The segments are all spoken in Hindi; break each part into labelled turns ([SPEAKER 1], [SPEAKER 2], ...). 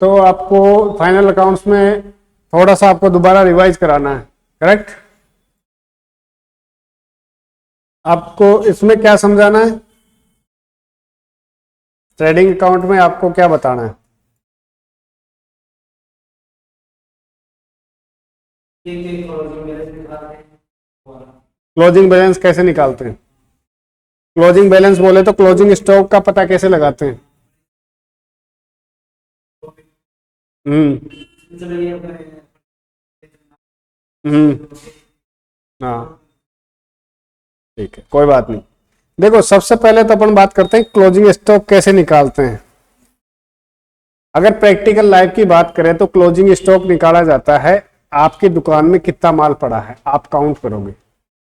[SPEAKER 1] तो आपको फाइनल अकाउंट्स में थोड़ा सा आपको दोबारा रिवाइज कराना है, करेक्ट। आपको इसमें क्या समझाना है, ट्रेडिंग अकाउंट में आपको क्या बताना है? क्लोजिंग बैलेंस कैसे निकालते हैं? क्लोजिंग बैलेंस बोले तो क्लोजिंग स्टॉक का पता कैसे लगाते हैं? हम्म हम्म हाँ, ठीक है, कोई बात नहीं। देखो, सबसे पहले तो अपन बात करते हैं क्लोजिंग स्टॉक कैसे निकालते हैं। अगर प्रैक्टिकल लाइफ की बात करें तो क्लोजिंग स्टॉक निकाला जाता है, आपकी दुकान में कितना माल पड़ा है आप काउंट करोगे।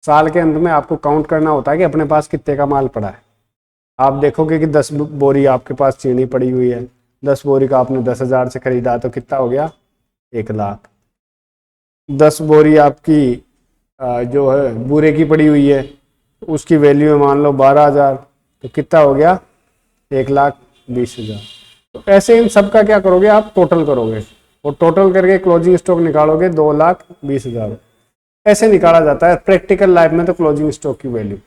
[SPEAKER 1] साल के अंत में आपको काउंट करना होता है कि अपने पास कितने का माल पड़ा है। आप देखोगे कि 10 बोरी आपके पास चीनी पड़ी हुई है, 10 बोरी का आपने 10,000 से खरीदा तो कितना हो गया, 1,00,000। 10 बोरी आपकी जो है बूरे की पड़ी हुई है, उसकी वैल्यू है मान लो 12,000, तो कितना हो गया, 1,20,000। तो ऐसे इन सब का क्या करोगे, आप टोटल करोगे और टोटल करके क्लोजिंग स्टॉक निकालोगे 2,20,000। ऐसे निकाला जाता है प्रैक्टिकल लाइफ में तो क्लोजिंग स्टॉक की वैल्यू।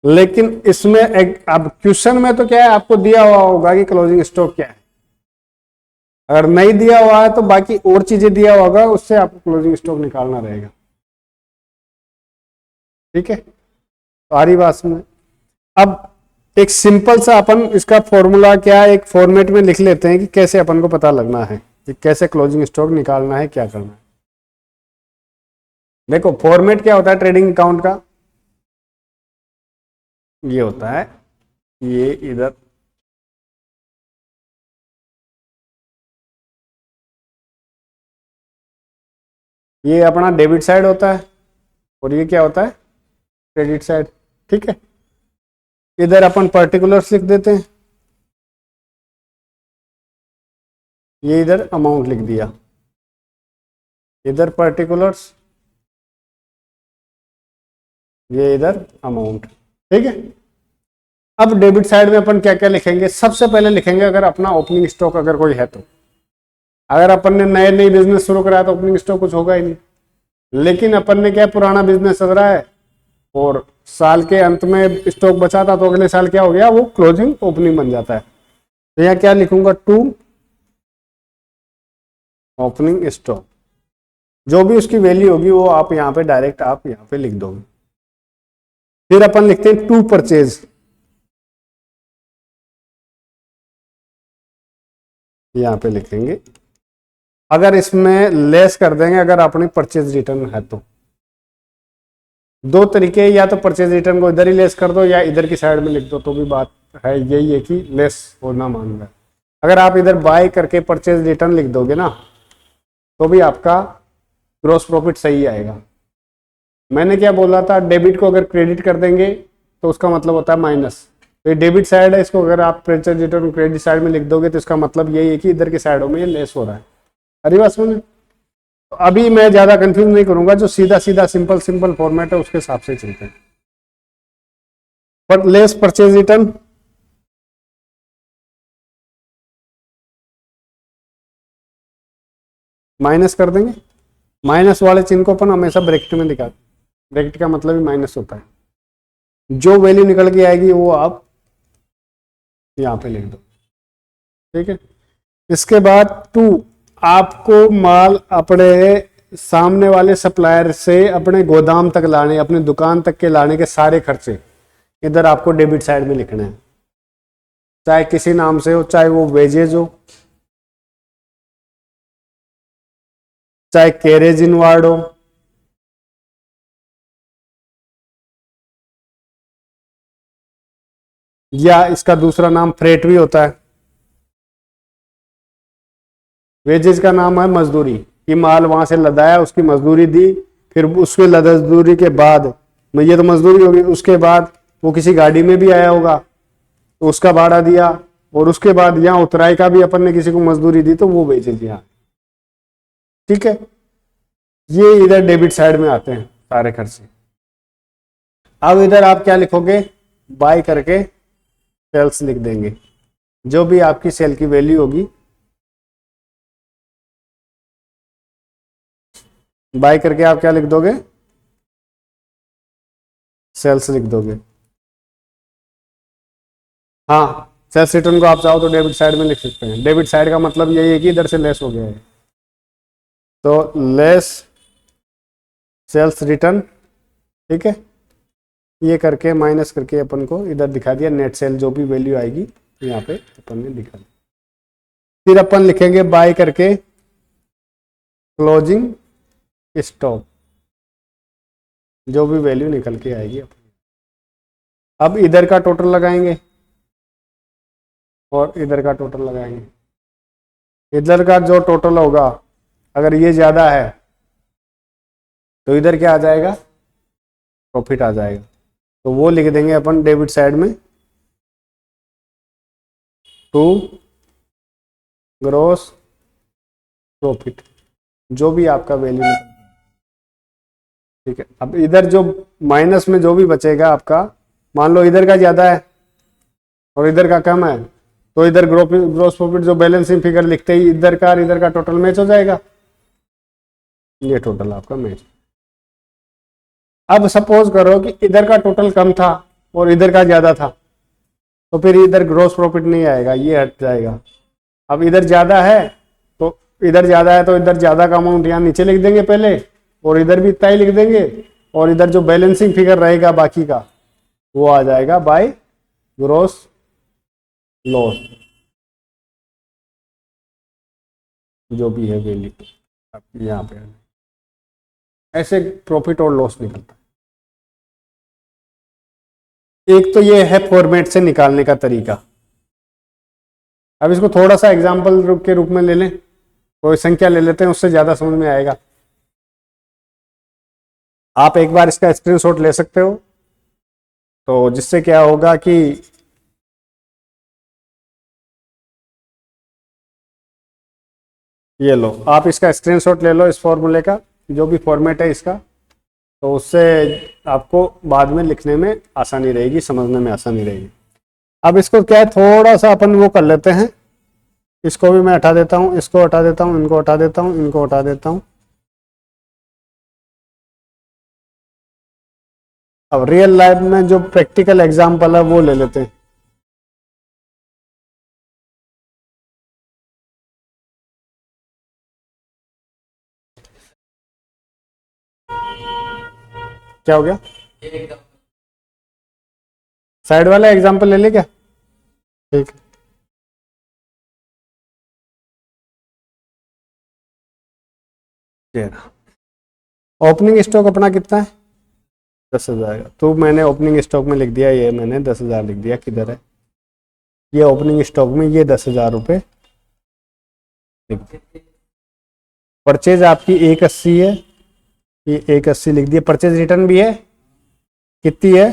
[SPEAKER 1] लेकिन इसमें अब क्वेश्चन में तो क्या है, आपको दिया हुआ होगा कि क्लोजिंग स्टॉक क्या है। अगर नहीं दिया हुआ है तो बाकी और चीजें दिया होगा, उससे आपको क्लोजिंग स्टॉक निकालना रहेगा। ठीक है, तो आ रही बात समझ। अब एक सिंपल सा अपन इसका फॉर्मूला क्या है, एक फॉर्मेट में लिख लेते हैं कि कैसे अपन को पता लगना है कि कैसे क्लोजिंग स्टॉक निकालना है, क्या करना है। देखो, फॉर्मेट क्या होता है ट्रेडिंग अकाउंट का, ये होता है, ये इधर ये अपना डेबिट साइड होता है और ये क्या होता है, क्रेडिट साइड। ठीक है, इधर अपन पर्टिकुलर्स लिख देते हैं, ये इधर अमाउंट लिख दिया, इधर पर्टिकुलर्स, ये इधर अमाउंट। ठीक है, अब डेबिट साइड में अपन क्या क्या लिखेंगे, सबसे पहले लिखेंगे अगर अपना ओपनिंग स्टॉक अगर कोई है तो। अगर अपन ने नए नई बिजनेस शुरू कराया तो ओपनिंग स्टॉक कुछ होगा ही नहीं। लेकिन अपन ने क्या पुराना बिजनेस चल रहा है और साल के अंत में स्टॉक बचा था तो अगले साल क्या हो गया, वो क्लोजिंग ओपनिंग बन जाता है। तो यहाँ क्या लिखूंगा, टू ओपनिंग स्टॉक, जो भी उसकी वैल्यू होगी वो आप यहाँ पे डायरेक्ट आप यहाँ पे लिख दोगे। फिर अपन लिखते हैं टू परचेज, यहाँ पे लिखेंगे। अगर इसमें लेस कर देंगे अगर अपनी परचेज रिटर्न है तो, दो तरीके, या तो परचेज रिटर्न को इधर ही लेस कर दो या इधर की साइड में लिख दो, तो भी बात है यही है कि लेस होना मांग रहा है। अगर आप इधर बाय करके परचेज रिटर्न लिख दोगे ना तो भी आपका ग्रॉस प्रॉफिट सही आएगा। मैंने क्या बोला था, डेबिट को अगर क्रेडिट कर देंगे तो उसका मतलब होता है माइनस। तो ये डेबिट साइड है, इसको अगर आप परचेज रिटर्न क्रेडिट साइड में लिख दोगे तो इसका मतलब यही है कि इधर की साइडों में ये लेस हो रहा है। अरे बात सुन, तो अभी मैं ज्यादा कंफ्यूज नहीं करूंगा, जो सीधा सीधा सिंपल सिंपल फॉर्मेट है उसके हिसाब से चलते हैं। But less purchase return, minus कर देंगे। माइनस वाले चिन्ह को अपन हमेशा ब्रैकेट में दिखा, ब्रैकेट का मतलब ही माइनस होता है। जो वैल्यू निकल के आएगी वो आप यहाँ पे लिख दो। ठीक है, इसके बाद टू, आपको माल अपने सामने वाले सप्लायर से अपने गोदाम तक लाने, अपने दुकान तक के लाने के सारे खर्चे इधर आपको डेबिट साइड में लिखने हैं, चाहे किसी नाम से हो, चाहे वो वेजेज हो, चाहे कैरेज इनवार्ड हो, या इसका दूसरा नाम फ्रेट भी होता है। वेजेज का नाम है मजदूरी, कि माल वहां से लदाया, उसकी मजदूरी दी, फिर उसके मजदूरी के बाद, ये तो मजदूरी होगी, उसके बाद वो किसी गाड़ी में भी आया होगा तो उसका भाड़ा दिया, और उसके बाद यहाँ उतराई का भी अपन ने किसी को मजदूरी दी तो वो वेजेज यहाँ। ठीक है, ये इधर डेबिट साइड में आते हैं सारे खर्चे। अब इधर आप क्या लिखोगे, बाय करके सेल्स लिख देंगे, जो भी आपकी सेल की वैल्यू होगी बाय करके आप क्या लिख दोगे, सेल्स लिख दोगे। हाँ, सेल्स रिटर्न को आप चाहो तो डेबिट साइड में लिख सकते हैं। डेबिट साइड का मतलब यही है कि इधर से लेस हो गया है, तो लेस सेल्स रिटर्न, ठीक है। ये करके माइनस करके अपन को इधर दिखा दिया, नेट सेल जो भी वैल्यू आएगी यहाँ पे अपन ने दिखा दिया। फिर अपन लिखेंगे बाय करके क्लोजिंग स्टॉक, जो भी वैल्यू निकल के आएगी अपन। अब इधर का टोटल लगाएंगे और इधर का टोटल लगाएंगे। इधर का जो टोटल होगा, अगर ये ज्यादा है तो इधर क्या आ जाएगा, प्रॉफिट आ जाएगा। तो वो लिख देंगे अपन डेबिट साइड में, टू ग्रॉस प्रॉफिट, जो भी आपका वैल्यू है, ठीक है। अब इधर जो माइनस में जो भी बचेगा आपका, मान लो इधर का ज्यादा है और इधर का कम है, तो इधर ग्रोस प्रॉफिट जो बैलेंसिंग फिगर लिखते ही इधर का और इधर का टोटल मैच हो जाएगा। ये टोटल आपका मैच। अब सपोज करो कि इधर का टोटल कम था और इधर का ज्यादा था, तो फिर इधर ग्रोस प्रॉफिट नहीं आएगा, ये हट जाएगा। अब इधर ज्यादा है तो इधर ज्यादा है तो इधर ज्यादा का अमाउंट यहाँ नीचे लिख देंगे पहले, और इधर भी इतना ही लिख देंगे, और इधर जो बैलेंसिंग फिगर रहेगा बाकी का वो आ जाएगा बाय ग्रोस लॉस, जो भी है वैल्यू यहाँ पे। ऐसे प्रॉफिट और लॉस निकलता है। एक तो ये है फॉर्मेट से निकालने का तरीका। अब इसको थोड़ा सा एग्जाम्पल के रूप में ले लें, कोई संख्या ले लेते हैं, उससे ज्यादा समझ में आएगा। आप एक बार इसका स्क्रीनशॉट ले सकते हो, तो जिससे क्या होगा कि ये लो, आप इसका स्क्रीनशॉट ले लो इस फॉर्मूले का, जो भी फॉर्मेट है इसका, तो उससे आपको बाद में लिखने में आसानी रहेगी, समझने में आसानी रहेगी। अब इसको क्या है, थोड़ा सा अपन वो कर लेते हैं, इसको भी मैं हटा देता हूँ, इसको हटा देता हूँ, इनको हटा देता हूँ, इनको हटा देता हूँ। अब रियल लाइफ में जो प्रैक्टिकल एग्जाम्पल है वो ले लेते हैं। क्या हो गया, साइड वाला एग्जाम्पल ले ले क्या, ठीक है। ओपनिंग स्टॉक अपना कितना है, 10,000 का। तो मैंने ओपनिंग स्टॉक में लिख दिया, ये मैंने 10,000 लिख दिया। किधर है ये ओपनिंग स्टॉक में, ये 10,000 रुपये लिख दिया। परचेज आपकी 180 है, ये 180 लिख दिया। परचेज रिटर्न भी है, कितनी है,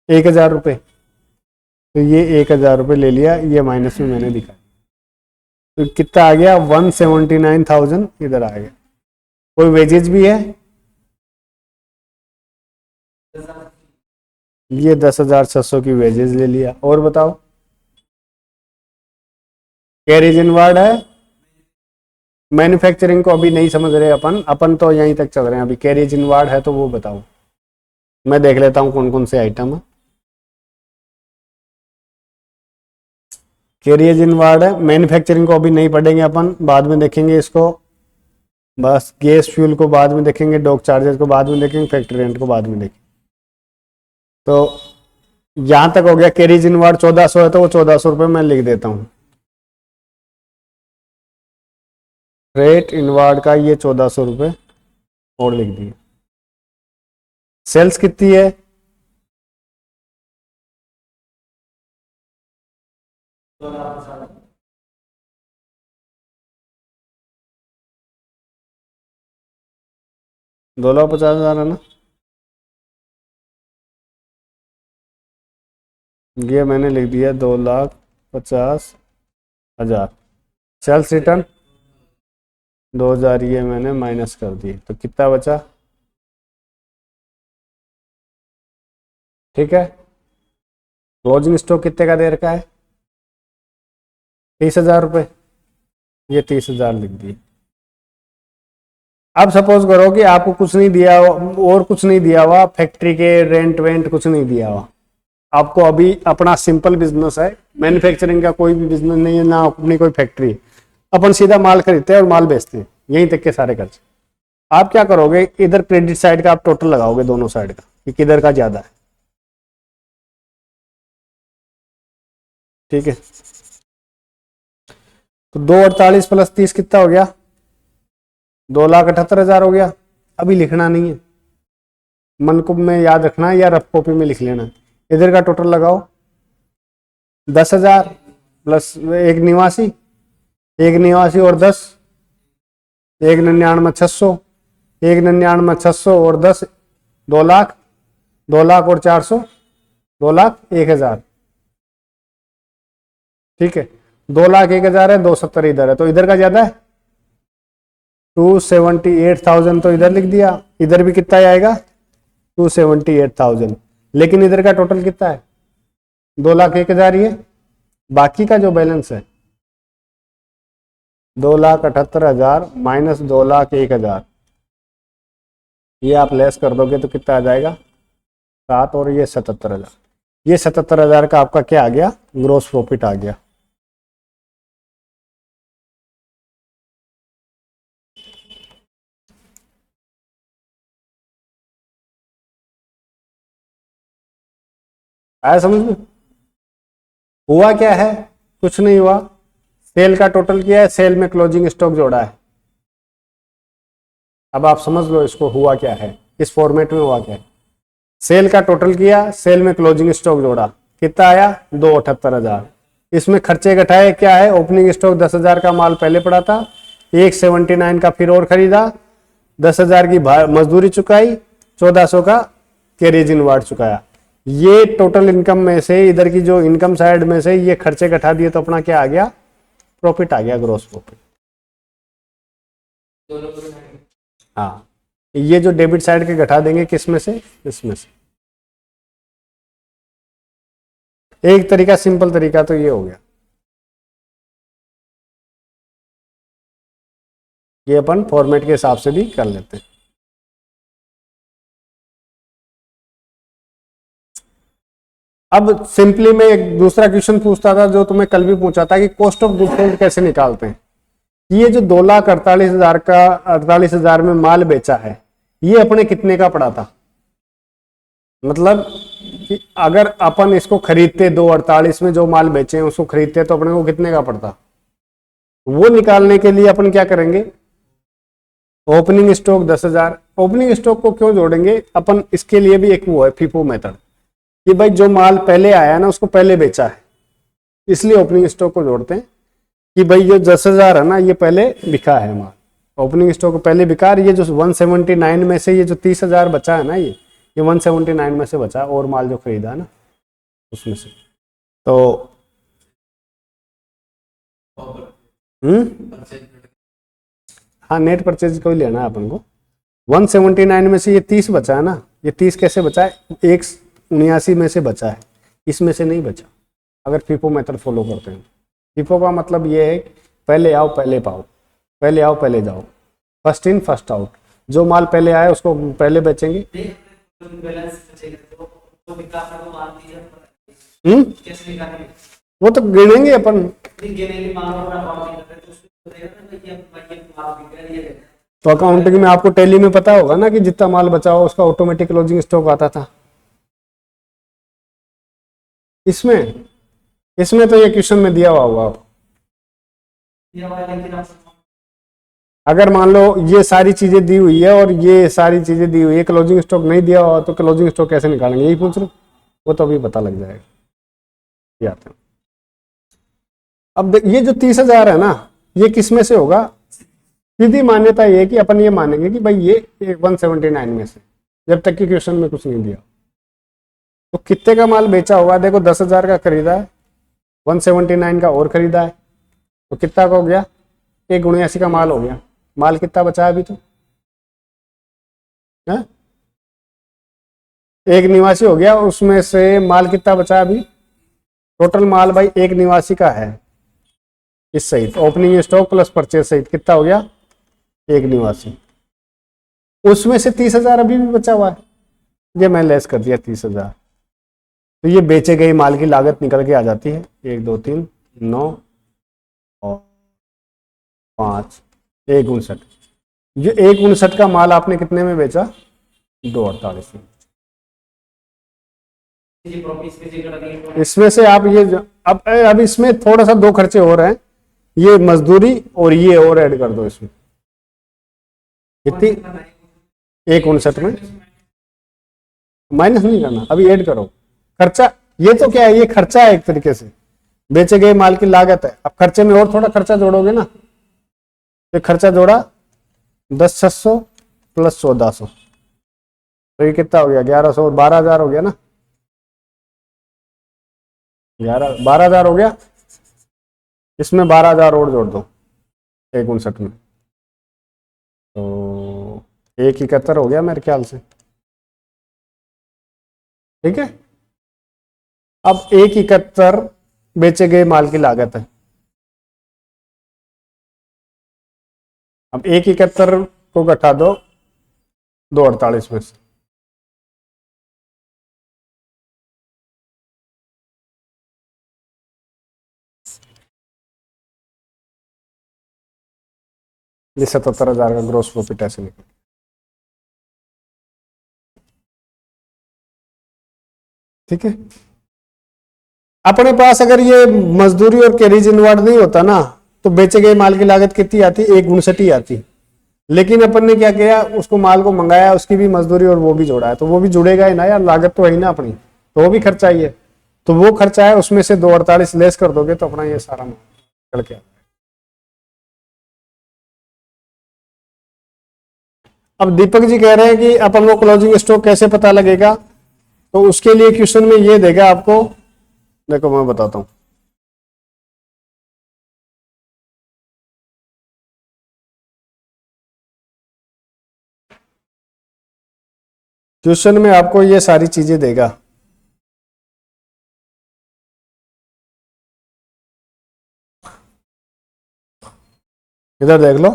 [SPEAKER 1] 1,000 रुपये। तो ये 1,000 रुपये ले लिया, ये माइनस में मैंने दिखा। तो कितना आ गया, 179,000 इधर आ गया। कोई वेजेज भी है, ये 10,600 की वेजेज ले लिया। और बताओ, कैरेज इनवर्ड है। मैन्युफैक्चरिंग को अभी नहीं समझ रहे अपन, अपन तो यहीं तक चल रहे हैं अभी। कैरेज इनवर्ड है तो वो बताओ, मैं देख लेता हूँ कौन कौन से आइटम है। कैरियज इनवर्ड है, मैन्युफैक्चरिंग को अभी नहीं पढ़ेंगे अपन, बाद में देखेंगे इसको। बस गैस फ्यूल को बाद में देखेंगे, डॉक चार्जेस को बाद में देखेंगे, फैक्ट्री रेंट को बाद में देखेंगे। तो यहां तक हो गया। कैरिज इनवर्ड 1,400 है तो वो 1,400 रुपये मैं लिख देता हूँ। रेट इनवर्ड का ये 1,400 रुपये और लिख दिए। सेल्स कितनी है, $2,50,000 है ना। ये मैंने लिख दिया 2,50,000। सेल्स रिटर्न 2,000, ये मैंने माइनस कर दिए, तो कितना बचा, ठीक है। क्लोजिंग स्टॉक कितने का दे रखा है? 30,000 रुपये। ये 30,000 लिख दिए। अब सपोज करो कि आपको कुछ नहीं दिया और कुछ नहीं दिया हुआ, फैक्ट्री के रेंट वेंट कुछ नहीं दिया हुआ, आपको अभी अपना सिंपल बिजनेस है, मैन्युफैक्चरिंग का कोई भी बिजनेस नहीं है, ना अपनी कोई फैक्ट्री है, अपन सीधा माल खरीदते हैं और माल बेचते हैं, यहीं तक के सारे खर्च। आप क्या करोगे, इधर क्रेडिट साइड का आप टोटल लगाओगे दोनों साइड का कि किधर का ज्यादा है। ठीक है, तो 248 प्लस 30 कितना हो गया? 2,78,000 हो गया। अभी लिखना नहीं है, मन को में याद रखना है या रफ कॉपी में लिख लेना। इधर का टोटल लगाओ, 10,000 प्लस एक निवासी, एक निवासी और 10, 1,99,600, 1,99,600 और 10, 2 लाख, 2 लाख और 400, 2,01,000। ठीक है, 2,01,000 है, 270 इधर है, तो इधर का ज्यादा है, 278,000 तो इधर लिख दिया। इधर भी कितना आएगा? 278,000। लेकिन इधर का टोटल कितना है? 2,01,000 ये। बाकी का जो बैलेंस है 2,78,000 माइनस 2,01,000, ये आप लेस कर दोगे तो कितना आ जाएगा? 7 और ये 77,000। ये 77,000 का आपका क्या आ गया? ग्रोस प्रॉफिट आ गया। आया समझ में? हुआ क्या है? कुछ नहीं हुआ, सेल का टोटल किया है, सेल में क्लोजिंग स्टॉक जोड़ा है। अब आप समझ लो इसको हुआ क्या है, इस फॉर्मेट में हुआ क्या है। सेल का टोटल किया, सेल में क्लोजिंग स्टॉक जोड़ा, कितना आया? 2,78,000। इसमें खर्चे घटाए, क्या है? ओपनिंग स्टॉक 10,000 का माल पहले पड़ा था, 179 का फिर और खरीदा, 10,000 की मजदूरी चुकाई, 1,400 का कैरेज इनवार्ड चुकाया। ये टोटल इनकम में से, इधर की जो इनकम साइड में से ये खर्चे घटा दिए तो अपना क्या आ गया? प्रॉफिट आ गया, ग्रोस प्रॉफिट। हाँ, ये जो डेबिट साइड के घटा देंगे किस में से? इसमें से। एक तरीका, सिंपल तरीका तो ये हो गया। ये अपन फॉर्मेट के हिसाब से भी कर लेते हैं। अब सिंपली मैं एक दूसरा क्वेश्चन पूछता था जो तुम्हें कल भी पूछा था कि कॉस्ट ऑफ गुड्स सोल्ड कैसे निकालते हैं। ये जो 2,48,000 का 48,000 में माल बेचा है, ये अपने कितने का पड़ा था? मतलब कि अगर अपन इसको खरीदते 2,48 में जो माल बेचे हैं उसको खरीदते तो अपने को कितने का पड़ता? वो निकालने के लिए अपन क्या करेंगे? Opening stock 10,000। ओपनिंग स्टॉक को क्यों जोड़ेंगे अपन? इसके लिए भी एक वो है फीफो मेथड कि भाई जो माल पहले आया ना उसको पहले बेचा है, इसलिए ओपनिंग स्टॉक को जोड़ते हैं कि भाई ये 10,000 है ना, ये पहले बिका है माल, ओपनिंग स्टॉक पहले बिका। ये जो 179 में से ये जो 30,000 बचा है ना, ये 179 में से बचा और माल जो खरीदा है ना उसमें से। तो हाँ, नेट परचेज को ही लेना है अपन को। 179 में से ये 30 बचा है ना, ये 30 कैसे बचा है? 179 में से बचा है, इसमें से नहीं बचा। अगर फीफो मेथड फॉलो करते हैं, फीफो का मतलब ये है पहले आओ पहले पाओ, पहले आओ पहले जाओ, फर्स्ट इन फर्स्ट आउट। जो माल पहले आए उसको पहले बेचेंगे। वो तो गिनेंगे अपन। तो अकाउंटिंग में आपको टैली में पता होगा ना कि जितना माल बचा हो उसका ऑटोमेटिक क्लोजिंग स्टॉक आता था। इसमें तो ये क्वेश्चन में दिया हुआ होगा आप। अगर मान लो ये सारी चीजें दी हुई है और ये सारी चीजें दी हुई है, क्लोजिंग स्टॉक नहीं दिया हुआ तो क्लोजिंग स्टॉक कैसे निकालेंगे? यही पूछ रहे, वो तो अभी पता लग जाएगा। ये आते हैं। अब ये जो 30,000 है ना, ये किस में से होगा? सीधी मान्यता ये है कि अपन ये मानेंगे कि भाई ये 179 में से, जब तक कि क्वेश्चन में कुछ नहीं दिया। तो कितने का माल बेचा होगा? देखो 10,000 का खरीदा है, 179 का और खरीदा है, तो कितना का हो गया? 179 का माल हो गया। माल कितना बचा है अभी? तो है? एक निवासी हो गया, उसमें से माल कितना बचा अभी? टोटल माल भाई एक निवासी का है इस सहित, ओपनिंग स्टॉक प्लस परचेज सहित कितना हो गया, एक निवासी। उसमें से 30,000 अभी भी बचा हुआ है, ये मैं लेस कर दिया 30,000, तो ये बेचे गए माल की लागत निकल के आ जाती है 1 2 3 9 और 5, 1,59। ये 1,59 का माल आपने कितने में बेचा, 2,48 में। इसमें से आप ये अब इसमें थोड़ा सा दो खर्चे हो रहे हैं, ये मजदूरी और ये और ऐड कर दो इसमें, कितनी, 1,59 में माइनस नहीं करना, अभी ऐड करो खर्चा। ये तो क्या है, ये खर्चा है एक तरीके से, बेचे गए माल की लागत है। अब खर्चे में और थोड़ा खर्चा जोड़ोगे ना, तो खर्चा जोड़ा 10,600 प्लस 1,400, तो ये कितना हो गया, 1,100 और 12,000 हो गया ना, 12,000 हो गया। इसमें 12,000 और जोड़ दो 1,59 में, तो 1,71 हो गया मेरे ख्याल से, ठीक है। अब 1,71 बेचे गए माल की लागत है। अब 1,71 को घटा दो 2,48 में से, ये 77,000 का ग्रोस प्रॉफिट ऐसे निकल, ठीक है। अपने पास अगर ये मजदूरी और कैरिज इनवर्ड नहीं होता ना, तो बेचे गए माल की लागत कितनी आती, 1,59 ही आती। लेकिन अपन ने क्या किया, उसको माल को मंगाया, उसकी भी मजदूरी और वो भी जोड़ा है, तो वो भी जुड़ेगा ही ना यार, लागत तो है ही ना अपनी, तो वो भी खर्चा ही है। तो वो खर्चा है, उसमें से 2,48 लेस कर दोगे तो अपना ये सारा माल निकल के। अब दीपक जी कह रहे हैं कि अपन को क्लोजिंग स्टॉक कैसे पता लगेगा, तो उसके लिए क्वेश्चन में ये देगा आपको, देखो मैं बताता हूं। क्वेश्चन में आपको ये सारी चीजें देगा, इधर देख लो।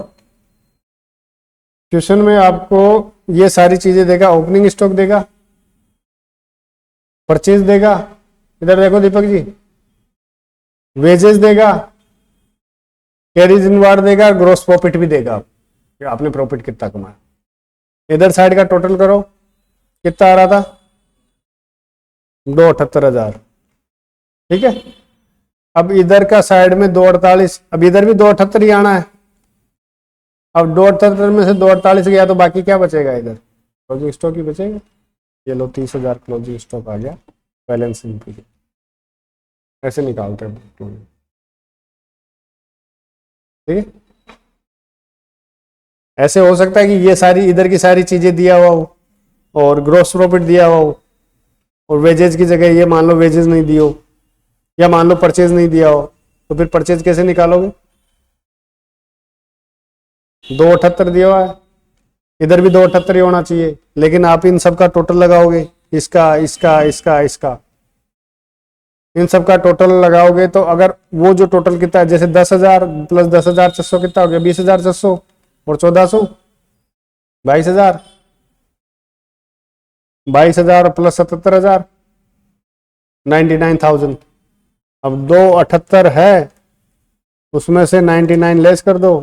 [SPEAKER 1] क्वेश्चन में आपको ये सारी चीजें देगा, ओपनिंग स्टॉक देगा, परचेज देगा, इधर देखो दीपक जी, वेजेस देगा, कैरीज इनवार्ड देगा, ग्रोस प्रॉफिट भी देगा, आपने प्रॉफिट कितना कमाया। इधर साइड का टोटल करो, कितना आ रहा था, 2,78,000, ठीक है। अब इधर का साइड में 2,48, अब इधर भी 2,78 ही आना है। अब 2,78 में से 2,48 गया तो बाकी क्या बचेगा, इधर क्लोजिंग स्टॉक ही बचेगा। ये लो 30,000 क्लोजिंग स्टॉक आ गया, बैलेंसिंग पीरियड ऐसे निकालते हैं, ठीक है। ऐसे हो सकता है कि ये सारी इधर की सारी चीजें दिया हुआ हो और ग्रोस प्रॉफिट दिया हुआ हो, और वेजेज की जगह ये मान लो वेजेज नहीं दियो, या मान लो परचेज नहीं दिया हो, तो फिर परचेज कैसे निकालोगे, 2,78 दिया हुआ है, इधर भी 2,78 ही होना चाहिए, लेकिन आप इन सब का टोटल लगाओगे, इसका इसका इसका इसका, इन सब का टोटल लगाओगे, तो अगर वो जो टोटल कितना है, जैसे 10,000 प्लस 10,600 कितना हो गया, 20,600 और 1,400, 22,000, 22,000 प्लस 77,000, 99,000। अब 2,78 है, उसमें से 99 लेस कर दो,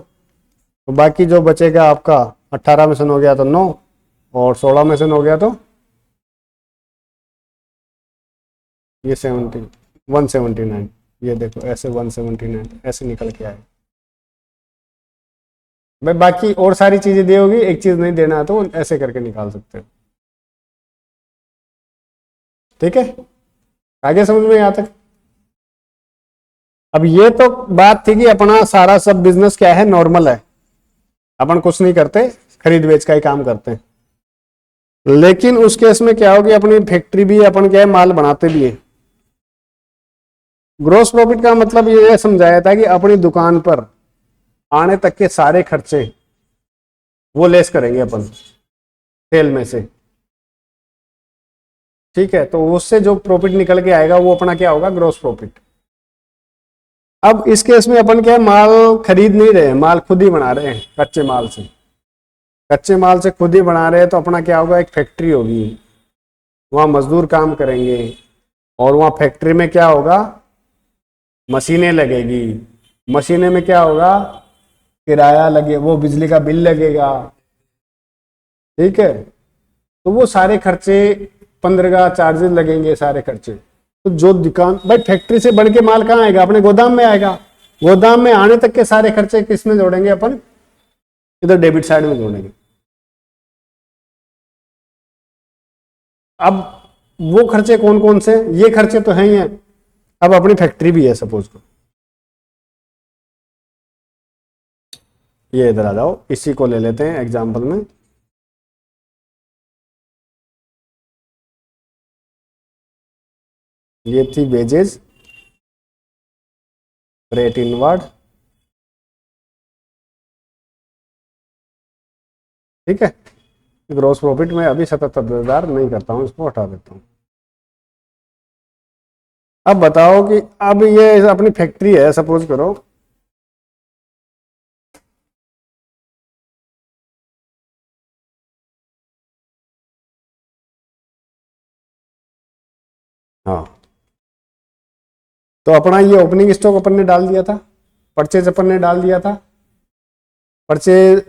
[SPEAKER 1] तो बाकी जो बचेगा आपका 18 में से हो गया तो 9, और 16 में से हो गया तो ये 179, ये देखो ऐसे 179 ऐसे निकल के आए भाई। बाकी और सारी चीजें दी होगी, एक चीज नहीं देना है तो ऐसे करके निकाल सकते हो, ठीक है। आगे समझ में यहाँ तक। अब ये तो बात थी कि अपना सारा सब बिजनेस क्या है, नॉर्मल है, अपन कुछ नहीं करते, खरीद बेच का ही काम करते हैं। लेकिन उस केस में क्या होगी, अपनी फैक्ट्री भी अपन क्या है, माल बनाते भी है। ग्रोस प्रॉफिट का मतलब ये समझाया था कि अपनी दुकान पर आने तक के सारे खर्चे वो लेस करेंगे अपन सेल में से, ठीक है, तो उससे जो प्रॉफिट निकल के आएगा वो अपना क्या होगा, ग्रॉस प्रॉफिट। अब इस केस में अपन क्या है, माल खरीद नहीं रहे, माल खुद ही बना रहे हैं कच्चे माल से, कच्चे माल से खुद ही बना रहे हैं, तो अपना क्या होगा, एक फैक्ट्री होगी, वहां मजदूर काम करेंगे, और वहां फैक्ट्री में क्या होगा, मशीनें लगेगी, मशीनें में क्या होगा, किराया लगे, वो बिजली का बिल लगेगा, ठीक है, तो वो सारे खर्चे, 15 चार्जेस लगेंगे, सारे खर्चे। तो जो दुकान, भाई फैक्ट्री से बढ़ के माल कहाँ आएगा, अपने गोदाम में आएगा, गोदाम में आने तक के सारे खर्चे किस में जोड़ेंगे अपन, इधर डेबिट साइड में जोड़ेंगे। अब वो खर्चे कौन कौन से, ये खर्चे तो हैं ही हैं, अब अपनी फैक्ट्री भी है सपोज को, ये इधर आ जाओ, इसी को ले लेते हैं एग्जाम्पल में, ये थी वेजेस, रेट इनवर्ड, ठीक है, ग्रोस प्रॉफिट में अभी 77,000 नहीं करता हूं, इसको हटा देता हूं। अब बताओ कि अब ये अपनी फैक्ट्री है सपोज करो, हाँ, तो अपना ये ओपनिंग स्टॉक अपन ने डाल दिया था, परचेज अपन ने डाल दिया था, परचेज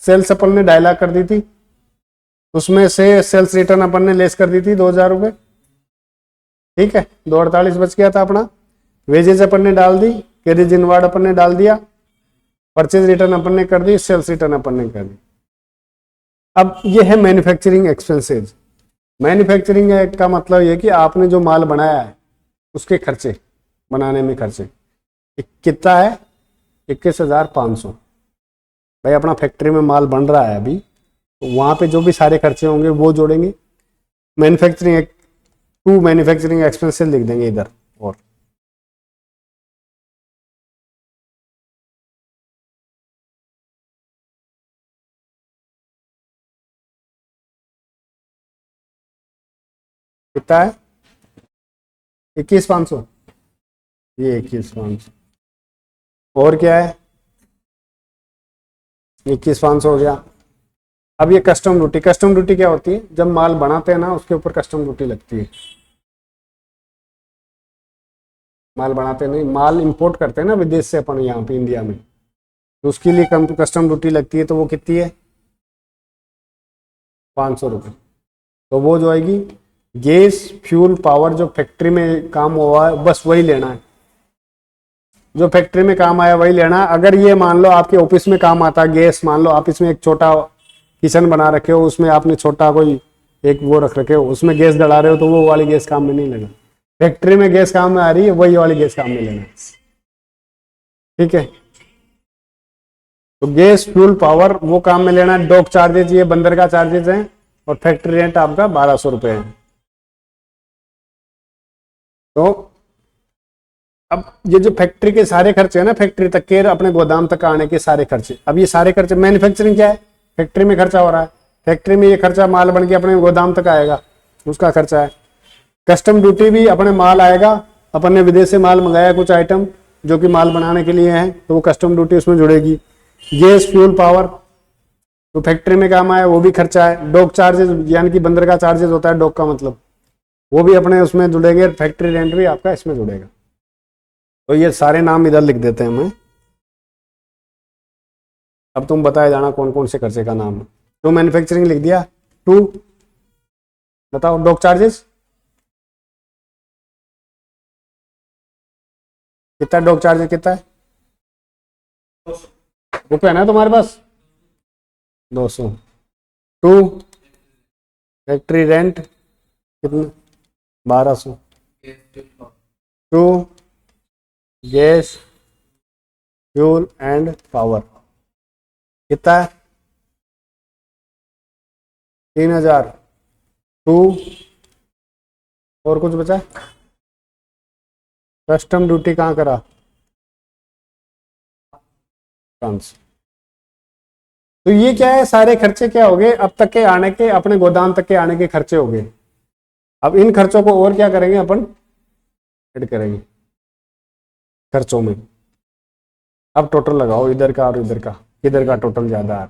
[SPEAKER 1] सेल्स अपन ने डायलॉग कर दी थी, उसमें से सेल्स रिटर्न अपन ने लेस कर दी थी 2,000 रुपये, ठीक है, 248 बच गया था अपना, वेजेज अपन ने डाल दी, कैरेज इनवार्ड अपन ने डाल दिया, परचेज रिटर्न अपन ने कर दी, सेल्स रिटर्न अपन ने कर दी। अब ये है मैन्युफैक्चरिंग एक्सपेंसेज। मैन्युफैक्चरिंग का मतलब ये कि आपने जो माल बनाया है उसके खर्चे, बनाने में खर्चे कितना है, 21,500। भाई अपना फैक्ट्री में माल बन रहा है अभी, तो वहां पे जो भी सारे खर्चे होंगे वो जोड़ेंगे, मैन्युफैक्चरिंग टू मैन्युफैक्चरिंग एक्सपेंसेस लिख देंगे इधर, और कितना है, 21,500, ये 21,500, और क्या है, 21,500 हो गया। अब ये कस्टम ड्यूटी, कस्टम ड्यूटी क्या होती है, जब माल बनाते हैं ना उसके ऊपर कस्टम ड्यूटी लगती है, माल बनाते नहीं, माल इंपोर्ट करते हैं ना विदेश से अपन यहाँ पे इंडिया में, तो उसके लिए कस्टम ड्यूटी लगती है, तो वो कितनी है, 500 रुपये। तो वो जो आएगी, गैस फ्यूल पावर जो फैक्ट्री में काम हुआ है बस वही लेना है, जो फैक्ट्री में काम आया वही लेना है। अगर ये मान लो आपके ऑफिस में काम आता गैस, मान लो आप इसमें एक छोटा किचन बना रखे हो, उसमें आपने छोटा कोई एक वो रख रखे हो, उसमें गैस डला रहे हो, तो वो वाली गैस काम में नहीं लेना, फैक्ट्री में गैस काम में आ रही है वही वाली गैस काम में लेना, ठीक है। तो गैस फ्यूल पावर वो काम में लेना है, डॉक चार्जेज ये बंदर का चार्जेज है, और फैक्ट्री रेंट आपका 1,200 रुपये है। तो अब ये जो फैक्ट्री के सारे खर्चे हैं ना, फैक्ट्री तक के अपने गोदाम तक आने के सारे खर्चे, अब ये सारे खर्चे, मैन्युफैक्चरिंग क्या है, फैक्ट्री में खर्चा हो रहा है, फैक्ट्री में ये खर्चा माल बन के अपने गोदाम तक आएगा, उसका खर्चा है। कस्टम ड्यूटी भी अपने माल आएगा, अपन ने विदेश से माल मंगाया कुछ आइटम जो कि माल बनाने के लिए है, तो वो कस्टम ड्यूटी उसमें जुड़ेगी। गैस फ्यूल पावर तो फैक्ट्री में काम आया वो भी खर्चा है। डॉक चार्जेस यानी कि बंदर का चार्जेस होता है, डॉक का मतलब, वो भी अपने उसमें जुड़ेंगे, फैक्ट्री रेंट भी आपका इसमें जुड़ेगा। तो ये सारे नाम इधर लिख देते हैं हमें। अब तुम बताए जाना कौन कौन से खर्चे का नाम है। तो मैन्युफैक्चरिंग लिख दिया, टू, बताओ डॉक चार्जेस कितना, डॉक चार्जेस कितना है, बुक है ना तुम्हारे पास, 200। टू, फैक्ट्री रेंट कितना, 1,200। To, gas fuel and power कितना है, 3,000। टू, और कुछ बचा, कस्टम ड्यूटी कहाँ करा, फ्रांस। तो ये क्या है, सारे खर्चे क्या हो गए अब तक के आने के, अपने गोदाम तक के आने के खर्चे हो गए। अब इन खर्चों को और क्या करेंगे अपन, ऐड करेंगे खर्चों में। अब टोटल लगाओ इधर का और इधर का, किधर का टोटल ज्यादा है।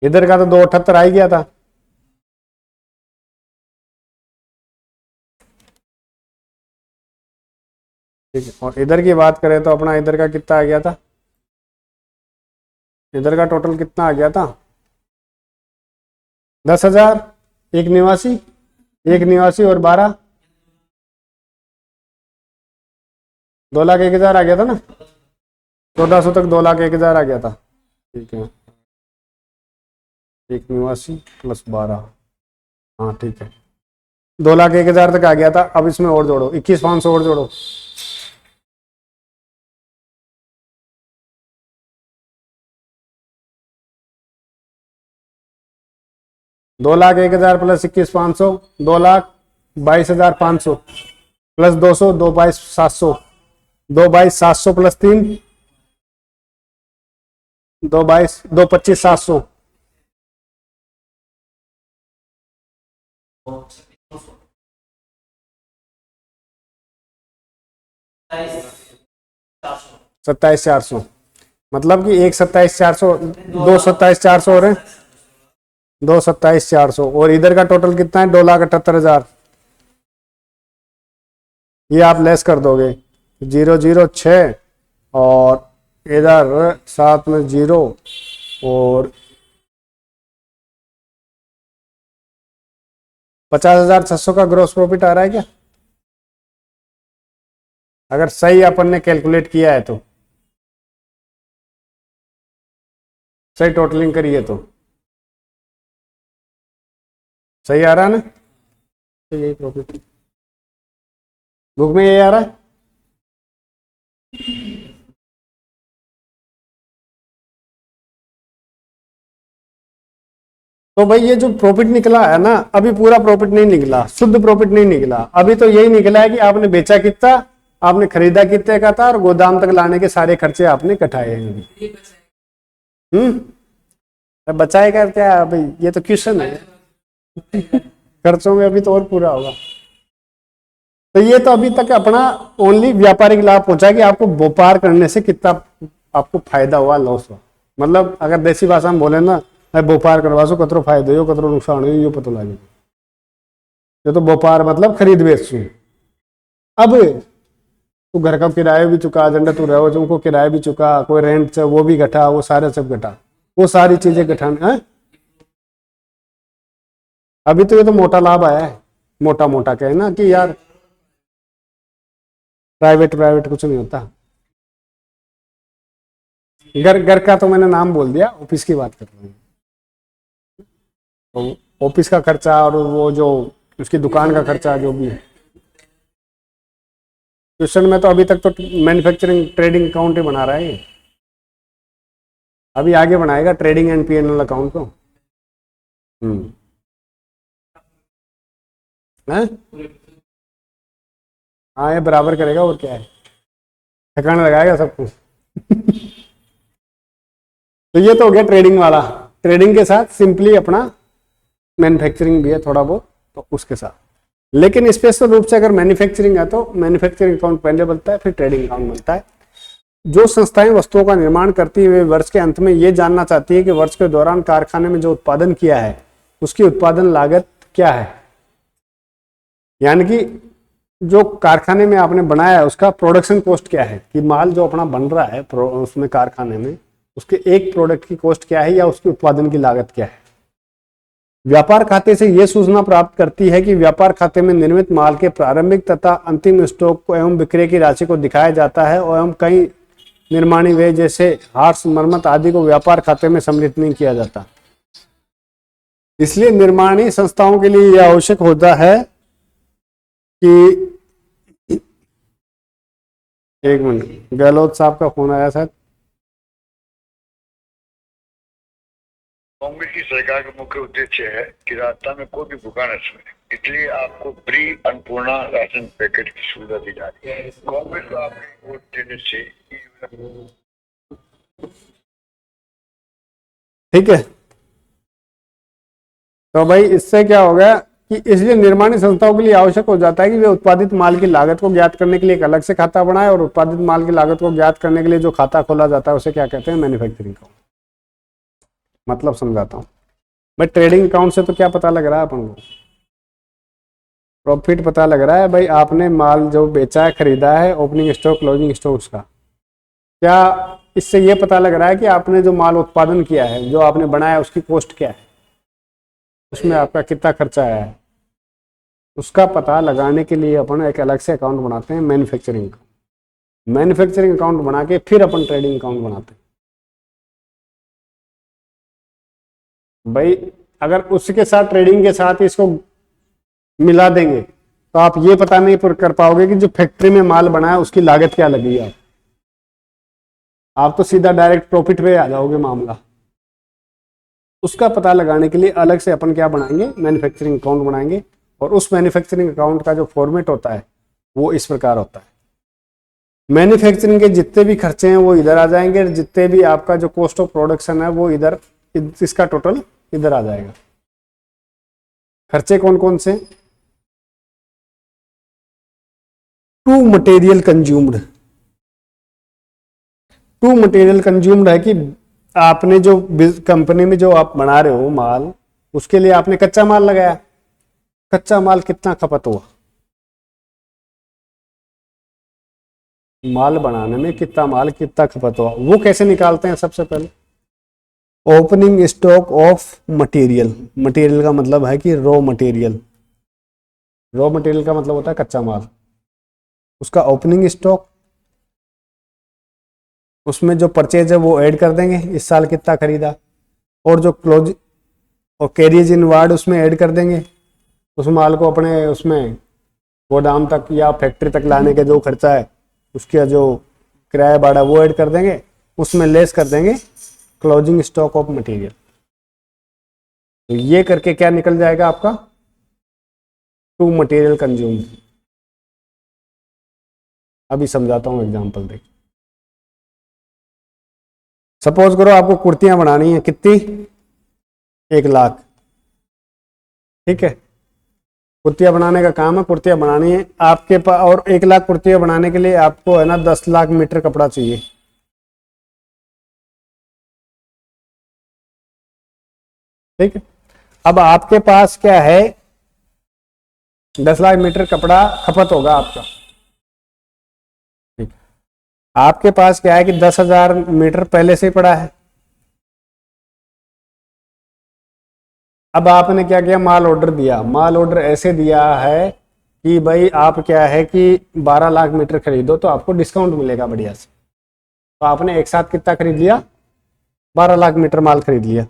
[SPEAKER 1] इधर का तो 278 आ ही गया था। ठीक है, और इधर की बात करें तो अपना इधर का कितना आ गया था, इधर का टोटल कितना आ गया था, 10,000, एक निवासी और 12, 2,01,000 आ गया था ना, 1400 तक 2,01,000 आ गया था। ठीक है, एक निवासी प्लस 12, हाँ ठीक है, 2,01,000 तक आ गया था। अब इसमें और जोड़ो, 21,500 और जोड़ो, 2,01,000 प्लस 21,500, 2,22,500 प्लस 200, 2,22,700, 2,22,700 प्लस 3, 2,25,700, सत्ताईस चार सौ, मतलब कि एक 27,400, दो 27,400 हो रहे हैं, 2,27,400, और इधर का टोटल कितना है, 2,78,000। ये आप लेस कर दोगे, 006, और इधर साथ में 0, और 50,600 का ग्रोस प्रॉफिट आ रहा है क्या, अगर सही अपन ने कैलकुलेट किया है तो, सही टोटलिंग करिए तो सही आ रहा है ना, तो यही प्रॉफिट बुक में यही आ रहा है। तो भाई ये जो प्रॉफिट निकला है ना, अभी पूरा प्रॉफिट नहीं निकला, शुद्ध प्रॉफिट नहीं निकला, अभी तो यही निकला है कि आपने बेचा कितना, आपने खरीदा कितने का था, और गोदाम तक लाने के सारे खर्चे आपने कटाए हैं। बचाएगा क्या भाई, ये तो क्वेश्चन है। खर्चों में अभी तो और पूरा होगा। तो ये तो अभी तक अपना ओनली व्यापारिक लाभ पहुंचा कि आपको व्यापार करने से कितना आपको फायदा हुआ, लॉस हुआ। मतलब अगर देसी भाषा में बोले ना, मैं व्यापार करवा सो कतरो फायदो हो कतरो नुकसान हो, ये पता लगे। ये तो व्यापार मतलब खरीद बेच। अब तू घर का किराया भी चुका, झंडा तू रहो तुमको किराया भी चुका, कोई रेंट से वो भी घटा, वो सारे सब घटा, वो सारी चीजें घटाने हैं। अभी तो ये तो मोटा लाभ आया है, मोटा मोटा कहे ना कि यार प्राइवेट प्राइवेट कुछ नहीं होता। घर घर का तो मैंने नाम बोल दिया, ऑफिस की बात कर रहा हूँ। तो ऑफिस का खर्चा और वो जो उसकी दुकान का खर्चा जो भी है। क्वेश्चन में तो अभी तक तो मैन्युफैक्चरिंग ट्रेडिंग अकाउंट ही बना रहा है ये, अभी आगे बनाएगा ट्रेडिंग एंड पीएनएल अकाउंट को। हम्म है? हाँ ये बराबर करेगा, और क्या है, ठिकाना लगाएगा सबको। तो ये तो हो गया ट्रेडिंग वाला। ट्रेडिंग के साथ सिंपली अपना मैन्युफैक्चरिंग भी है थोड़ा बहुत, तो उसके साथ। लेकिन स्पेशल रूप से अगर मैन्युफैक्चरिंग है तो मैन्युफैक्चरिंग अकाउंट पहले बनता है, फिर ट्रेडिंग अकाउंट बनता है। जो संस्थाएं वस्तुओं का निर्माण करती है वे वर्ष के अंत में ये जानना चाहती है कि वर्ष के दौरान कारखाने में जो उत्पादन किया है उसकी उत्पादन लागत क्या है, यानी कि जो कारखाने में आपने बनाया है उसका प्रोडक्शन कॉस्ट क्या है, कि माल जो अपना बन रहा है उसमें कारखाने में, उसके एक प्रोडक्ट की कॉस्ट क्या है या उसकी उत्पादन की लागत क्या है। व्यापार खाते से यह सूचना प्राप्त करती है कि व्यापार खाते में निर्मित माल के प्रारंभिक तथा अंतिम स्टॉक को एवं विक्रय की राशि को दिखाया जाता है, एवं कई निर्माणी व्यय जैसे हार्स मरम्मत आदि को व्यापार खाते में सम्मिलित नहीं किया जाता। इसलिए निर्माणी संस्थाओं के लिए यह आवश्यक होता है कि, एक मिनट, गहलोत साहब का फोन आया शायद।
[SPEAKER 2] कांग्रेस की सरकार का मुख्य उद्देश्य है कि राजस्थान में कोई भी भूखा न सोए, इसलिए आपको फ्री अन्नपूर्णा राशन पैकेट की सुविधा दी जा रही है। कांग्रेस को आपके वोट देने से
[SPEAKER 1] ठीक है। तो भाई इससे क्या हो गया कि इसलिए निर्माणी संस्थाओं के लिए आवश्यक हो जाता है कि वे उत्पादित माल की लागत को ज्ञात करने के लिए एक अलग से खाता बनाए, और उत्पादित माल की लागत को ज्ञात करने के लिए जो खाता खोला जाता है उसे क्या कहते हैं, मैन्युफैक्चरिंग अकाउंट। मतलब समझाता हूँ भाई, ट्रेडिंग अकाउंट से तो क्या पता लग रहा है अपन को, प्रॉफिट पता लग रहा है भाई, आपने माल जो बेचा है, खरीदा है, ओपनिंग स्टॉक, क्लोजिंग स्टॉक उसका क्या, इससे ये पता लग रहा है कि आपने जो माल उत्पादन किया है, जो आपने बनाया, उसकी कॉस्ट क्या है, उसमें आपका कितना खर्चा आया है, उसका पता लगाने के लिए अपन एक अलग से अकाउंट बनाते हैं, मैन्युफैक्चरिंग अकाउंट। मैन्युफैक्चरिंग अकाउंट बना के फिर अपन ट्रेडिंग अकाउंट बनाते हैं। भाई अगर उसके साथ, ट्रेडिंग के साथ इसको मिला देंगे तो आप ये पता नहीं कर पाओगे कि जो फैक्ट्री में माल बना है उसकी लागत क्या लगी है। आप तो सीधा डायरेक्ट प्रॉफिट पे आ जाओगे मामला। उसका पता लगाने के लिए अलग से अपन क्या बनाएंगे, मैन्युफैक्चरिंग अकाउंट बनाएंगे। और उस मैन्युफैक्चरिंग अकाउंट का जो फॉर्मेट होता है वो इस प्रकार होता है, मैन्युफैक्चरिंग के जितने भी खर्चे हैं वो इधर आ जाएंगे, जितने भी आपका जो कॉस्ट ऑफ प्रोडक्शन है वो इधर, इसका टोटल इधर आ जाएगा। खर्चे कौन कौन से, to material consumed. To material consumed है कि आपने जो कंपनी में जो आप बना रहे हो माल, उसके लिए आपने कच्चा माल लगाया, कच्चा माल कितना खपत हुआ, माल बनाने में कितना माल कितना खपत हुआ, वो कैसे निकालते हैं। सबसे पहले opening stock of material, material का मतलब है कि रॉ मटेरियल, रॉ मटेरियल का मतलब होता है कच्चा माल, उसका ओपनिंग स्टॉक, उसमें जो परचेज है वो ऐड कर देंगे, इस साल कितना खरीदा, और जो क्लोज और कैरिज इनवार्ड उसमें ऐड कर देंगे, उस माल को अपने उसमें गोदाम तक या फैक्ट्री तक लाने का जो खर्चा है, उसका जो किराया भाड़ा वो ऐड कर देंगे, उसमें लेस कर देंगे क्लोजिंग स्टॉक ऑफ मटेरियल। तो ये करके क्या निकल जाएगा आपका, टू मटेरियल कंज्यूम। अभी समझाता हूँ एग्जांपल देख। सपोज करो आपको कुर्तियां बनानी है, कितनी, 1,00,000, ठीक है। कुर्तियां बनाने का काम है, कुर्तियां बनानी है आपके पास, और 1,00,000 कुर्तियां बनाने के लिए आपको है ना 10 लाख मीटर कपड़ा चाहिए। ठीक है। अब आपके पास क्या है, 10 लाख मीटर कपड़ा खपत होगा आपका। ठीक। आपके पास क्या है कि 10,000 मीटर पहले से ही पड़ा है। अब आपने क्या किया, माल ऑर्डर दिया, माल ऑर्डर ऐसे दिया है कि भाई आप क्या है कि 12 लाख मीटर खरीदो तो आपको डिस्काउंट मिलेगा बढ़िया से। तो आपने एक साथ कितना खरीद लिया, 12 लाख मीटर माल खरीद लिया।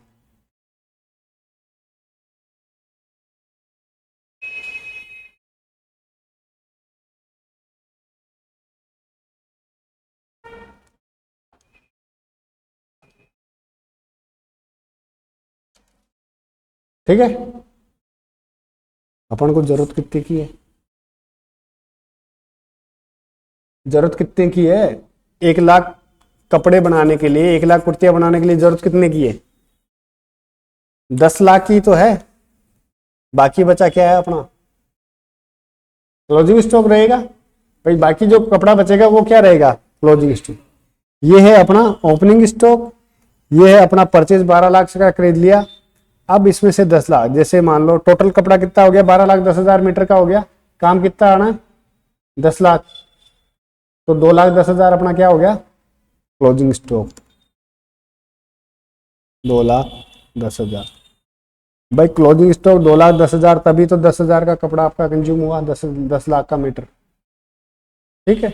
[SPEAKER 1] ठीक है। अपन को जरूरत कितने की है, जरूरत कितने की है, 1,00,000 कपड़े बनाने के लिए, 1,00,000 कुर्तियां बनाने के लिए जरूरत कितने की है, 10 लाख की तो है। बाकी बचा क्या है अपना, क्लोजिंग स्टॉक रहेगा भाई। बाकी जो कपड़ा बचेगा वो क्या रहेगा, क्लोजिंग स्टॉक। ये है अपना ओपनिंग स्टॉक, ये है अपना परचेज 12 लाख का खरीद लिया। अब इसमें से 10 लाख, जैसे मान लो टोटल कपड़ा कितना हो गया, 12 लाख 10,000 मीटर का हो गया, काम कितना आना है, 10 लाख। तो 2,10,000 अपना क्या हो गया, क्लोजिंग स्टॉक, 2,10,000। भाई क्लोजिंग स्टॉक 2,10,000, तभी तो 10,000 का कपड़ा आपका कंज्यूम हुआ, 10 लाख का मीटर। ठीक है।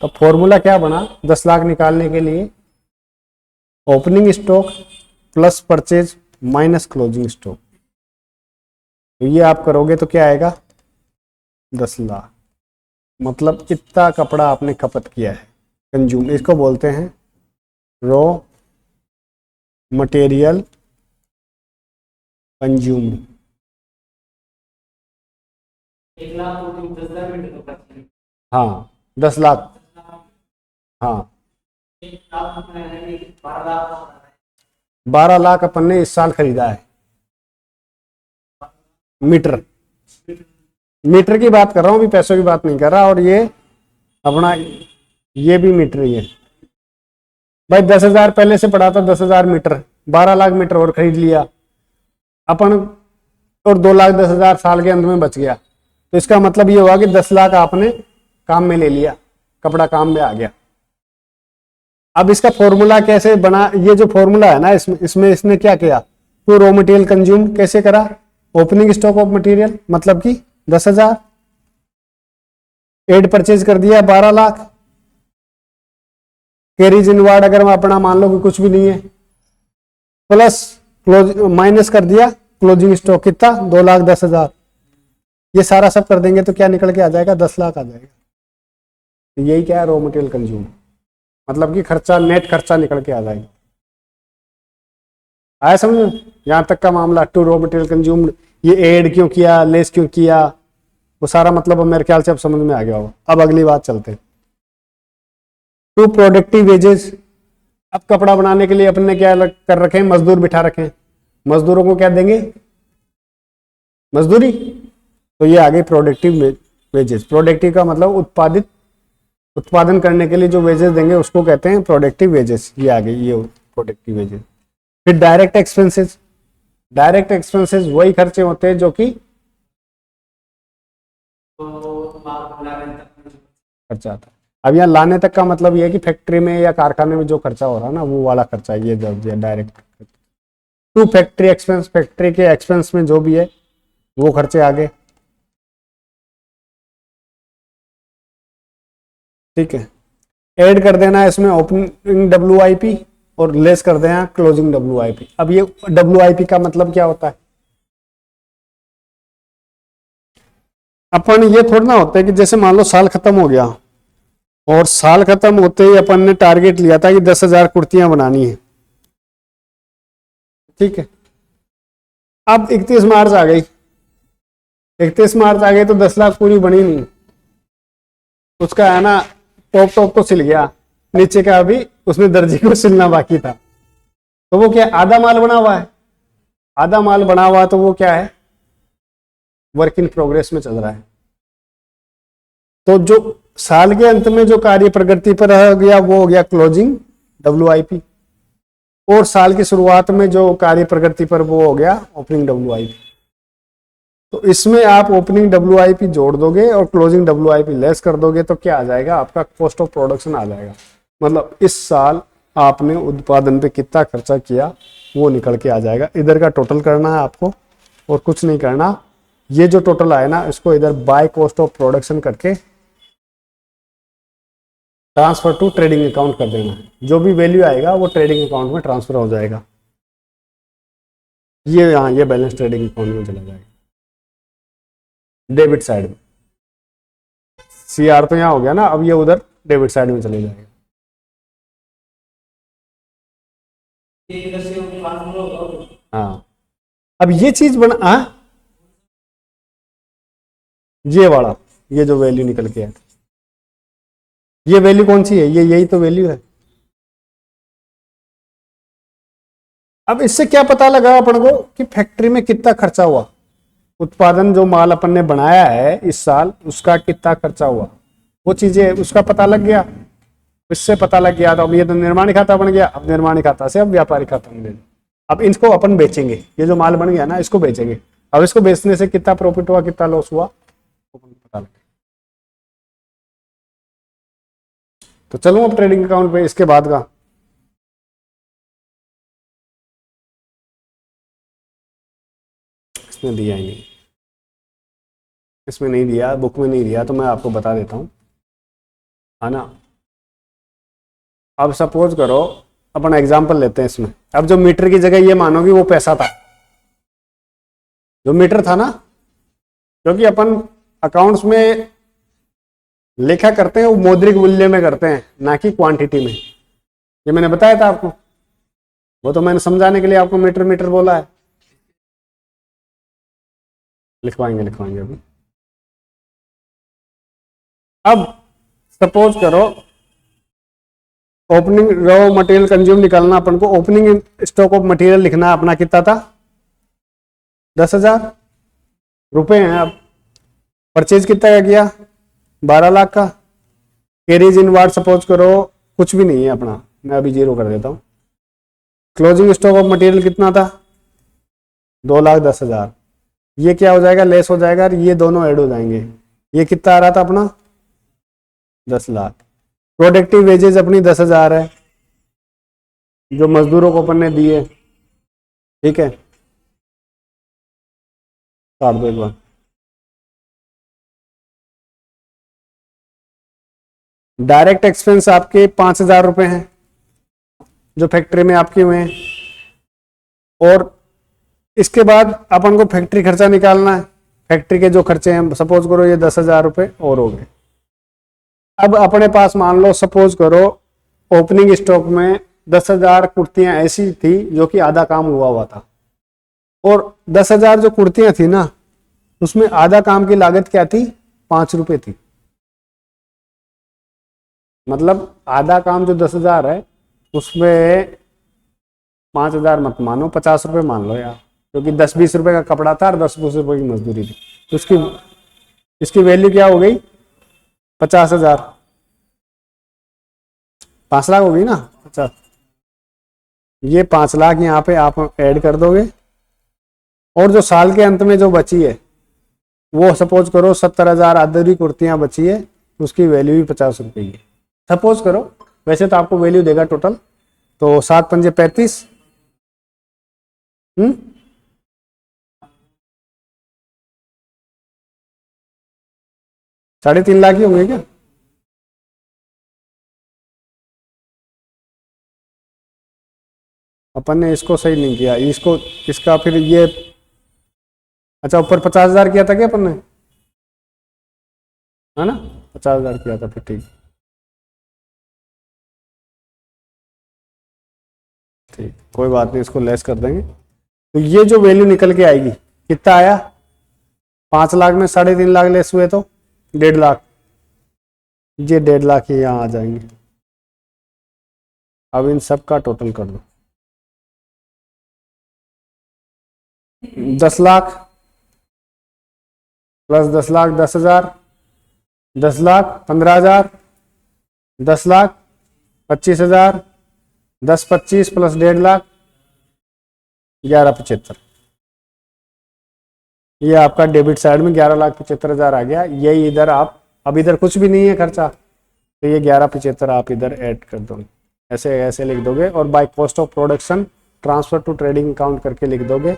[SPEAKER 1] तो फॉर्मूला क्या बना 10 लाख निकालने के लिए, opening stock plus purchase minus closing stock. तो ये आप करोगे तो क्या आएगा, 10 लाख। मतलब इतना कपड़ा आपने खपत किया है, कंज्यूम, इसको बोलते हैं रॉ मटेरियल कंज्यूम्ड।
[SPEAKER 3] 1,00,000
[SPEAKER 1] हाँ 10 लाख, हाँ
[SPEAKER 3] 1,00,000 12,00,000
[SPEAKER 1] 12 लाख अपन ने इस साल खरीदा है। मीटर, मीटर की बात कर रहा हूं, अभी पैसों की बात नहीं कर रहा। और ये अपना ये भी मीटर ही है भाई। 10,000 पहले से पड़ा था, 10,000 मीटर, 12 लाख मीटर और खरीद लिया अपन, और 2,10,000 साल के अंत में बच गया। तो इसका मतलब ये हुआ कि 10 लाख आपने काम में ले लिया, कपड़ा काम में आ गया। अब इसका फॉर्मूला कैसे बना, ये जो फॉर्मूला है ना, इसमें इसने क्या किया, तो रॉ मटेरियल कंज्यूम कैसे करा, ओपनिंग स्टॉक ऑफ मटेरियल मतलब कि 10,000, एड परचेज कर दिया 12 लाख, कैरीज इनवार्ड अगर मैं अपना मान लो कि कुछ भी नहीं है, प्लस क्लोज माइनस कर दिया क्लोजिंग स्टॉक कितना, 2,10,000। ये सारा सब कर देंगे तो क्या निकल के आ जाएगा, 10 लाख आ जाएगा। तो यही क्या है, रॉ मटेरियल कंज्यूम, मतलब कि खर्चा, नेट खर्चा निकल के आ जाएगा। आया समझ, यहां तक का मामला। टू रॉ मटेरियल कंज्यूम, ये एड क्यों किया, लेस क्यों किया, वो सारा मतलब मेरे ख्याल से अब समझ में आ गया होगा। अब अगली बात चलते हैं, टू प्रोडक्टिव वेजेस। अब कपड़ा बनाने के लिए अपन ने क्या कर रखे हैं, मजदूर बिठा रखे हैं, मजदूरों को क्या देंगे, मजदूरी। तो ये आ गई प्रोडक्टिव वेजेस। प्रोडक्टिव का मतलब उत्पादन करने के लिए जो वेजेस देंगे उसको कहते हैं प्रोडक्टिव वेजेस। ये आ गई ये प्रोडक्टिव वेजेस। फिर डायरेक्ट एक्सपेंसेस, डायरेक्ट एक्सपेंसेस वही खर्चे होते हैं जो कि खर्चा आता है। अब यहाँ लाने तक का मतलब ये है कि फैक्ट्री में या कारखाने में जो खर्चा हो रहा है ना, वो वाला खर्चा ये direct. To factory expense, factory के एक्सपेंस में जो भी है वो खर्चे आ गए, ठीक है। ऐड कर देना है इसमें ओपनिंग WIP और लेस कर देना क्लोजिंग WIP। अब ये WIP का मतलब क्या होता है, अपन ये थोड़ा ना होता है कि जैसे मान लो साल खत्म हो गया और साल खत्म होते ही अपन ने टारगेट लिया था कि 10,000 कुर्तियां बनानी है, ठीक है। अब 31 मार्च आ गई, 31 मार्च आ गई तो 10 लाख पूरी बनी नहीं, उसका है ना टॉप टॉप तो सिल गया, नीचे का अभी उसमें दर्जी को सिलना बाकी था। तो वो क्या, आधा माल बना हुआ है, आधा माल बना हुआ तो वो क्या है, वर्क इन प्रोग्रेस में चल रहा है। तो जो साल के अंत में जो कार्य प्रगति पर रह गया वो हो गया क्लोजिंग WIP, और साल की शुरुआत में जो कार्य प्रगति पर वो हो गया ओपनिंग WIP। तो इसमें आप ओपनिंग WIP जोड़ दोगे और क्लोजिंग WIP लेस कर दोगे तो क्या आ जाएगा, आपका कॉस्ट ऑफ प्रोडक्शन आ जाएगा। मतलब इस साल आपने उत्पादन पे कितना खर्चा किया वो निकल के आ जाएगा। इधर का टोटल करना है आपको और कुछ नहीं करना। ये जो टोटल आए ना इसको इधर बाय कॉस्ट ऑफ प्रोडक्शन करके ट्रांसफर टू ट्रेडिंग अकाउंट कर देना है। जो भी वैल्यू आएगा वो ट्रेडिंग अकाउंट में ट्रांसफर हो जाएगा। ये यहाँ ये बैलेंस ट्रेडिंग अकाउंट में चला जाएगा, डेबिट साइड में। CR तो यहाँ हो गया ना, अब ये उधर डेबिट साइड में चले जाएगा। हाँ, अब ये चीज बना, हाँ ये वाला, ये जो वैल्यू निकल के है, ये वैल्यू कौन सी है, ये यही तो वैल्यू है। अब इससे क्या पता लगा अपन को कि फैक्ट्री में कितना खर्चा हुआ, उत्पादन जो माल अपन ने बनाया है इस साल उसका कितना खर्चा हुआ, वो चीजें उसका पता लग गया। इससे पता लग गया तो अब ये तो निर्माणी खाता बन गया। अब निर्माणी खाता से अब व्यापारी खाता बन गया। अब इनको अपन बेचेंगे, ये जो माल बन गया ना इसको बेचेंगे। अब इसको बेचने से कितना प्रॉफिट हुआ कितना लॉस हुआ पता लग। तो चलो अब ट्रेडिंग अकाउंट पे इसके बाद का, इसमें दिया ही नहीं, इसमें नहीं दिया, बुक में नहीं दिया, तो मैं आपको बता देता हूँ, है ना। अब सपोज करो अपन एग्जांपल लेते हैं इसमें। अब जो मीटर की जगह ये मानोगी वो पैसा था, जो मीटर था ना, क्योंकि अपन अकाउंट्स में लेखा करते हैं वो मौद्रिक मूल्य में करते हैं ना कि क्वांटिटी में। ये मैंने बताया था आपको, वो तो मैंने समझाने के लिए आपको मीटर मीटर बोला है। लिखवाएंगे लिखवाएंगे अभी। अब सपोज करो ओपनिंग रॉ मटेरियल कंज्यूम निकालना अपन को, ओपनिंग स्टॉक ऑफ मटेरियल लिखना है अपना, कितना था 10,000 रुपए हैं। अब परचेज कितना का किया 12 लाख का। कैरीज इन वार्ड सपोज करो कुछ भी नहीं है अपना, मैं अभी 0 कर देता हूँ। क्लोजिंग स्टॉक ऑफ मटेरियल कितना था 2,10,000। ये क्या हो जाएगा लेस हो जाएगा, ये दोनों ऐड हो जाएंगे। ये कितना आ रहा था अपना 10 लाख। प्रोडक्टिव वेजेस अपनी 10,000 है जो मजदूरों को अपन ने दिए, ठीक है, काट दो एक बार। डायरेक्ट एक्सपेंस आपके 5,000 रुपए हैं जो फैक्ट्री में आपके हुए हैं, और इसके बाद अपन को फैक्ट्री खर्चा निकालना है। फैक्ट्री के जो खर्चे हैं सपोज करो ये 10,000 रुपए और हो गए। अब अपने पास मान लो सपोज करो ओपनिंग स्टॉक में 10,000 कुर्तियां ऐसी थी जो कि आधा काम हुआ था, और 10,000 जो कुर्तियां थी ना उसमें आधा काम की लागत क्या थी 5 रुपए थी। मतलब आधा काम जो 10,000 है उसमें 5,000 मत मानो, 50 रुपए मान लो यार, क्योंकि 10-20 रुपए का कपड़ा था और 10-20 रुपए की मजदूरी थी, तो इसकी वैल्यू क्या हो गई 50,000। 5 लाख हो गई ना 50। ये 5 लाख यहाँ पे आप ऐड कर दोगे, और जो साल के अंत में जो बची है वो सपोज करो 70,000 अधूरी कुर्तियां बची है, उसकी वैल्यू भी 50 रुपए की सपोज करो। वैसे तो आपको वैल्यू देगा टोटल, तो 7 पंजे 35, 3.5 लाख ही होंगे क्या। अपन ने इसको सही नहीं किया, इसको इसका फिर ये अच्छा ऊपर 50,000 किया था क्या अपन ने, है ना 50,000 किया था, फिर ठीक ठीक कोई बात नहीं, इसको लेस कर देंगे। तो ये जो वैल्यू निकल के आएगी कितना आया 5 लाख में 3.5 लाख लेस हुए तो 1.5 लाख, ये 1.5 लाख ही यहाँ आ जाएंगे। अब इन सब का टोटल कर दो, 10 लाख प्लस 10 लाख 10,000, 10 लाख 15,000, 10 लाख 25,000, 10-25 प्लस 1.5 लाख 11,75। ये आपका डेबिट साइड में 11,75,000 आ गया। यही इधर आप, अब इधर कुछ भी नहीं है खर्चा, तो ये 11,75 आप इधर ऐड कर दोगे, ऐसे ऐसे लिख दोगे, और by cost of production transfer to trading account करके लिख दोगे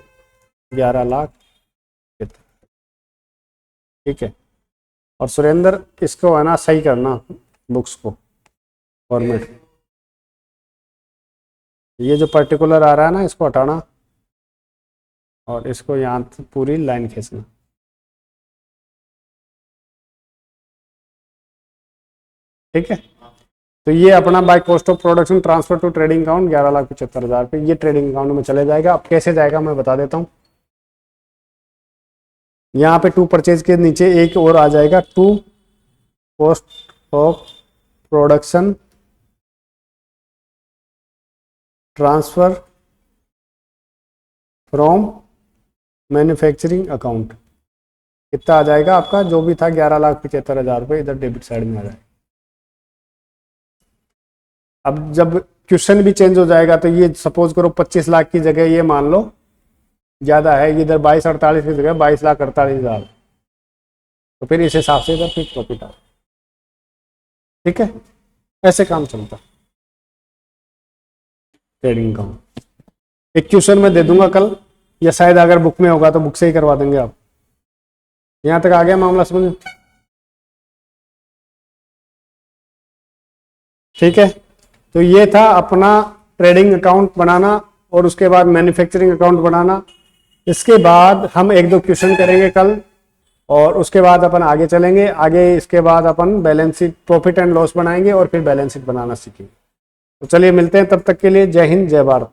[SPEAKER 1] 11,75,000, ठीक है। और सुरेंद्र इसको है ना सही करना बुक्स को फॉर्मेट, ये जो पर्टिकुलर आ रहा है ना इसको हटाना, और इसको यहाँ पूरी लाइन खींचना, ठीक है। तो ये अपना by cost of production transfer to trading account 11,75,000 पे ये ट्रेडिंग अकाउंट में चले जाएगा। अब कैसे जाएगा मैं बता देता हूँ। यहाँ पे टू परचेज के नीचे एक और आ जाएगा, to cost of production transfer from manufacturing account. कितना आ जाएगा आपका जो भी था 11,75,000 रुपये इधर डेबिट साइड में आ जाएगा। अब जब क्वेश्चन भी चेंज हो जाएगा तो ये सपोज करो 25 लाख की जगह ये मान लो ज़्यादा है, इधर 22,48 की जगह 22,48,000, तो फिर इस हिसाब से इधर फिक्स प्रॉफिट आ, ठीक है। ऐसे काम चलता ट्रेडिंग अकाउंट। एक क्वेश्चन मैं दे दूंगा कल, या शायद अगर बुक में होगा तो बुक से ही करवा देंगे आप। यहां तक आ गया मामला समझ, ठीक है। तो ये था अपना ट्रेडिंग अकाउंट बनाना और उसके बाद मैन्युफैक्चरिंग अकाउंट बनाना। इसके बाद हम 1-2 क्वेश्चन करेंगे कल, और उसके बाद अपन आगे चलेंगे। आगे इसके बाद अपन balance sheet profit and loss बनाएंगे और फिर बैलेंस शीट बनाना सीखेंगे। तो चलिए मिलते हैं, तब तक के लिए जय हिंद जय भारत।